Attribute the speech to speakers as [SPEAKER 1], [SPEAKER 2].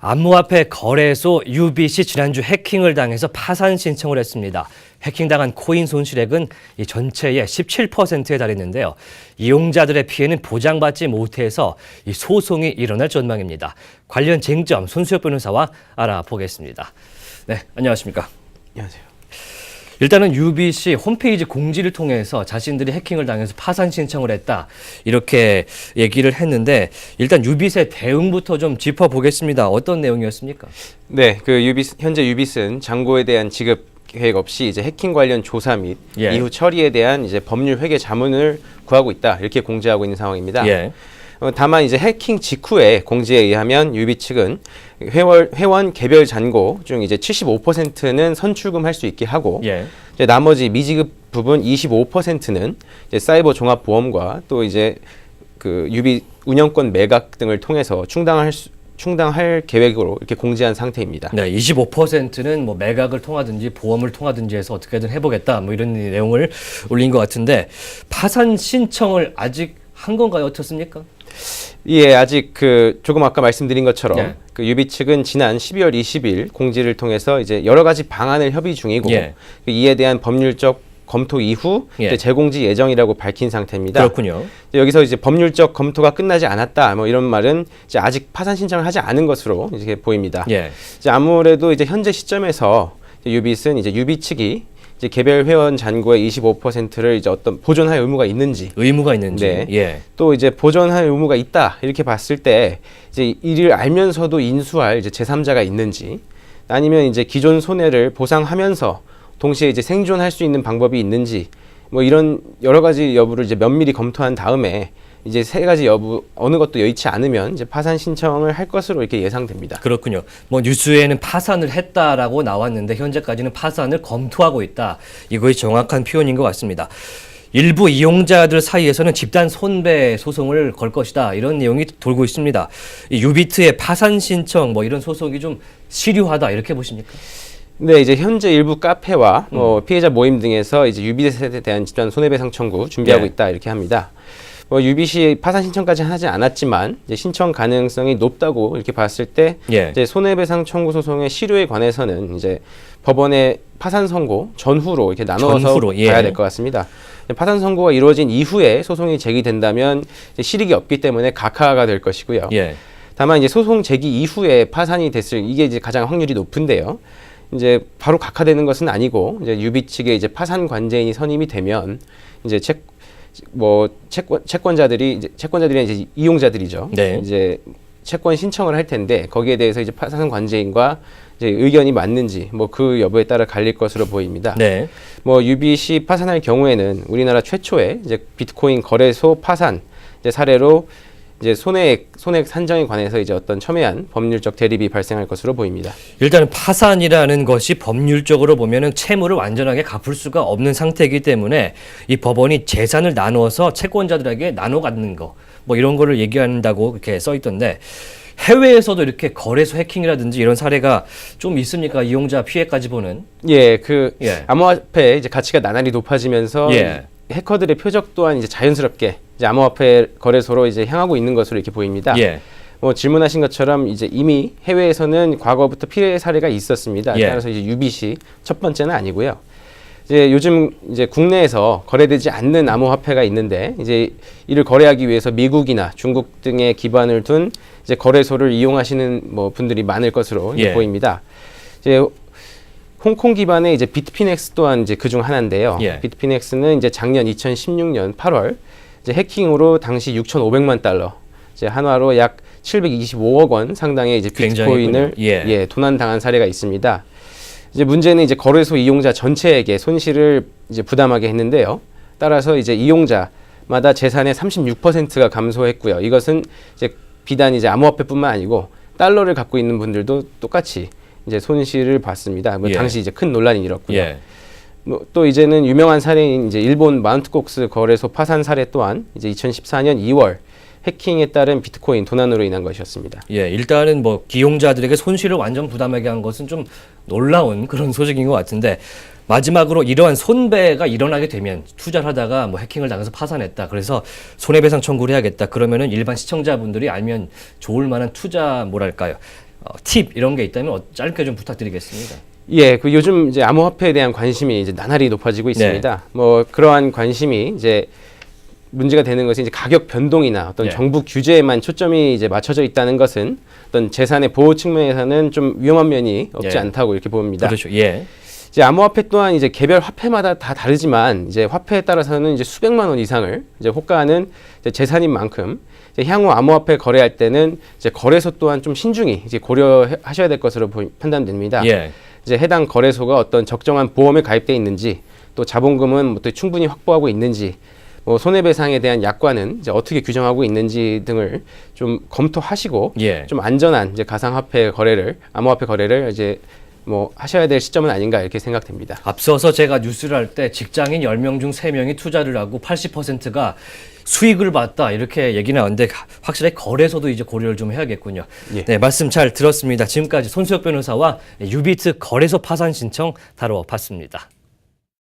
[SPEAKER 1] 암호화폐 거래소 UBC 지난주 해킹을 당해서 파산 신청을 했습니다. 해킹당한 코인 손실액은 이 전체의 17%에 달했는데요. 이용자들의 피해는 보장받지 못해서 이 소송이 일어날 전망입니다. 관련 쟁점 손수혁 변호사와 알아보겠습니다. 네, 안녕하십니까?
[SPEAKER 2] 안녕하세요.
[SPEAKER 1] 일단은 UBC 홈페이지 공지를 통해서 자신들이 해킹을 당해서 파산 신청을 했다 이렇게 얘기를 했는데 일단 UBC의 대응부터 좀 짚어보겠습니다. 어떤 내용이었습니까?
[SPEAKER 2] 네, 현재 유비스는 잔고에 대한 지급 계획 없이 이제 해킹 관련 조사 및 이후 처리에 대한 이제 법률 회계 자문을 구하고 있다 이렇게 공지하고 있는 상황입니다. 다만 이제 해킹 직후에 공지에 의하면 유비 측은 회원 개별 잔고 중 이제 75%는 선출금할 수 있게 하고 이제 나머지 미지급 부분 25%는 이제 사이버 종합 보험과 또 이제 그 유비 운영권 매각 등을 통해서 충당할 계획으로 이렇게 공지한 상태입니다.
[SPEAKER 1] 네, 25%는 뭐 매각을 통하든지 보험을 통하든지 해서 어떻게든 해보겠다 뭐 이런 내용을 올린 것 같은데 파산 신청을 아직 한 건가요? 어떻습니까?
[SPEAKER 2] 예, 아직 조금 아까 말씀드린 것처럼 그 유비 측은 지난 12월 20일 공지를 통해서 이제 여러 가지 방안을 협의 중이고 이에 대한 법률적 검토 이후 재공지 예정이라고 밝힌 상태입니다.
[SPEAKER 1] 그렇군요.
[SPEAKER 2] 여기서 이제 법률적 검토가 끝나지 않았다, 뭐 이런 말은 이제 아직 파산 신청을 하지 않은 것으로 이렇게 보입니다. 이제 아무래도 이제 현재 시점에서 유빗은 이제 유비 측이 이제 개별 회원 잔고의 25%를 이제 어떤 보존할 의무가 있는지, 또 이제 보존할 의무가 있다 이렇게 봤을 때 이제 이를 알면서도 인수할 이제 제3자가 있는지, 아니면 이제 기존 손해를 보상하면서 동시에 이제 생존할 수 있는 방법이 있는지, 뭐 이런 여러 가지 여부를 이제 면밀히 검토한 다음에 이제 세 가지 여부 어느 것도 여의치 않으면 이제 파산 신청을 할 것으로 이렇게 예상됩니다.
[SPEAKER 1] 그렇군요. 뭐 뉴스에는 파산을 했다라고 나왔는데 현재까지는 파산을 검토하고 있다. 이것이 정확한 표현인 것 같습니다. 일부 이용자들 사이에서는 집단 손배 소송을 걸 것이다. 이런 내용이 돌고 있습니다. 이 유비트의 파산 신청 뭐 이런 소송이 좀 시류하다 이렇게 보십니까?
[SPEAKER 2] 네, 이제 현재 일부 카페와 피해자 모임 등에서 이제 유비트에 대한 집단 손해배상 청구 준비하고 있다 이렇게 합니다. 유비시 파산 신청까지 하지 않았지만 이제 신청 가능성이 높다고 이렇게 봤을 때 이제 손해배상 청구 소송의 시류에 관해서는 이제 법원의 파산 선고 전후로 이렇게 나눠서 봐야 될 것 같습니다. 파산 선고가 이루어진 이후에 소송이 제기된다면 이제 실익이 없기 때문에 각하가 될 것이고요. 다만 이제 소송 제기 이후에 파산이 됐을 이게 이제 가장 확률이 높은데요. 이제 바로 각하되는 것은 아니고 이제 유비 측에 이제 파산 관제인이 선임이 되면 이제 채권자들이 이제 이용자들이죠. 이제 채권 신청을 할 텐데 거기에 대해서 이제 파산 관제인과 이제 의견이 맞는지 뭐 그 여부에 따라 갈릴 것으로 보입니다. 뭐 유비시 파산할 경우에는 우리나라 최초의 이제 비트코인 거래소 파산 이제 사례로 이제 손해액 산정에 관해서 이제 어떤 첨예한 법률적 대립이 발생할 것으로 보입니다.
[SPEAKER 1] 일단은 파산이라는 것이 법률적으로 보면은 채무를 완전하게 갚을 수가 없는 상태이기 때문에 이 법원이 재산을 나누어서 채권자들에게 나눠 갖는 거 뭐 이런 거를 얘기한다고 이렇게 써 있던데 해외에서도 이렇게 거래소 해킹이라든지 이런 사례가 좀 있습니까? 이용자 피해까지 보는?
[SPEAKER 2] 암호화폐 이제 가치가 나날이 높아지면서 해커들의 표적 또한 이제 자연스럽게 이제 암호화폐 거래소로 이제 향하고 있는 것으로 이렇게 보입니다. 뭐 질문하신 것처럼 이제 이미 해외에서는 과거부터 피해 사례가 있었습니다. 따라서 이제 유비시 첫 번째는 아니고요. 이제 요즘 이제 국내에서 거래되지 않는 암호화폐가 있는데 이제 이를 거래하기 위해서 미국이나 중국 등에 기반을 둔 이제 거래소를 이용하시는 뭐 분들이 많을 것으로 보입니다. 이제 홍콩 기반의 이제 비트피넥스 또한 이제 그중 하나인데요. 비트피넥스는 이제 작년 2016년 8월 이제 해킹으로 당시 6,500만 달러, 이제 한화로 약 725억 원 상당의 이제 비트코인을 도난당한 사례가 있습니다. 이제 문제는 이제 거래소 이용자 전체에게 손실을 이제 부담하게 했는데요. 따라서 이제 이용자마다 재산의 36%가 감소했고요. 이것은 이제 비단 이제 암호화폐뿐만 아니고 달러를 갖고 있는 분들도 똑같이 이제 손실을 봤습니다. 당시 이제 큰 논란이 일었고요. 또 이제는 유명한 사례인 이제 일본 마운트콕스 거래소 파산 사례 또한 이제 2014년 2월 해킹에 따른 비트코인 도난으로 인한 것이었습니다.
[SPEAKER 1] 일단은 뭐 기용자들에게 손실을 완전 부담하게 한 것은 좀 놀라운 그런 소식인 것 같은데 마지막으로 이러한 손배가 일어나게 되면 투자를 하다가 뭐 해킹을 당해서 파산했다. 그래서 손해배상 청구를 해야겠다. 그러면은 일반 시청자분들이 알면 좋을 만한 투자 뭐랄까요? 팁 이런 게 있다면 짧게 좀 부탁드리겠습니다.
[SPEAKER 2] 예, 그 요즘 이제 암호화폐에 대한 관심이 이제 나날이 높아지고 있습니다.
[SPEAKER 1] 네.
[SPEAKER 2] 뭐 그러한 관심이 이제 문제가 되는 것은 이제 가격 변동이나 어떤
[SPEAKER 1] 네.
[SPEAKER 2] 정부 규제에만 초점이 이제 맞춰져 있다는 것은 어떤 재산의 보호 측면에서는 좀 위험한 면이 없지
[SPEAKER 1] 예.
[SPEAKER 2] 않다고 이렇게 봅니다.
[SPEAKER 1] 그렇죠. 예.
[SPEAKER 2] 이제 암호화폐 또한 이제 개별 화폐마다 다 다르지만 이제 화폐에 따라서는 이제 수백만 원 이상을 이제 호가하는 이제 재산인 만큼 이제 향후 암호화폐 거래할 때는 이제 거래소 또한 좀 신중히 이제 고려하셔야 될 것으로 판단됩니다.
[SPEAKER 1] 예.
[SPEAKER 2] 이제 해당 거래소가 어떤 적정한 보험에 가입돼 있는지, 또 자본금은 뭐 또 충분히 확보하고 있는지, 뭐 손해배상에 대한 약관은 이제 어떻게 규정하고 있는지 등을 좀 검토하시고
[SPEAKER 1] 예.
[SPEAKER 2] 좀 안전한 이제 가상화폐 거래를, 암호화폐 거래를 이제 뭐 하셔야 될 시점은 아닌가 이렇게 생각됩니다.
[SPEAKER 1] 앞서서 제가 뉴스를 할 때 직장인 10명 중 3명이 투자를 하고 80%가 수익을 봤다 이렇게 얘기 나왔는데 확실히 거래소도 이제 고려를 좀 해야겠군요.
[SPEAKER 2] 예.
[SPEAKER 1] 네, 말씀 잘 들었습니다. 지금까지 손수혁 변호사와 유비트 거래소 파산 신청 다뤄봤습니다.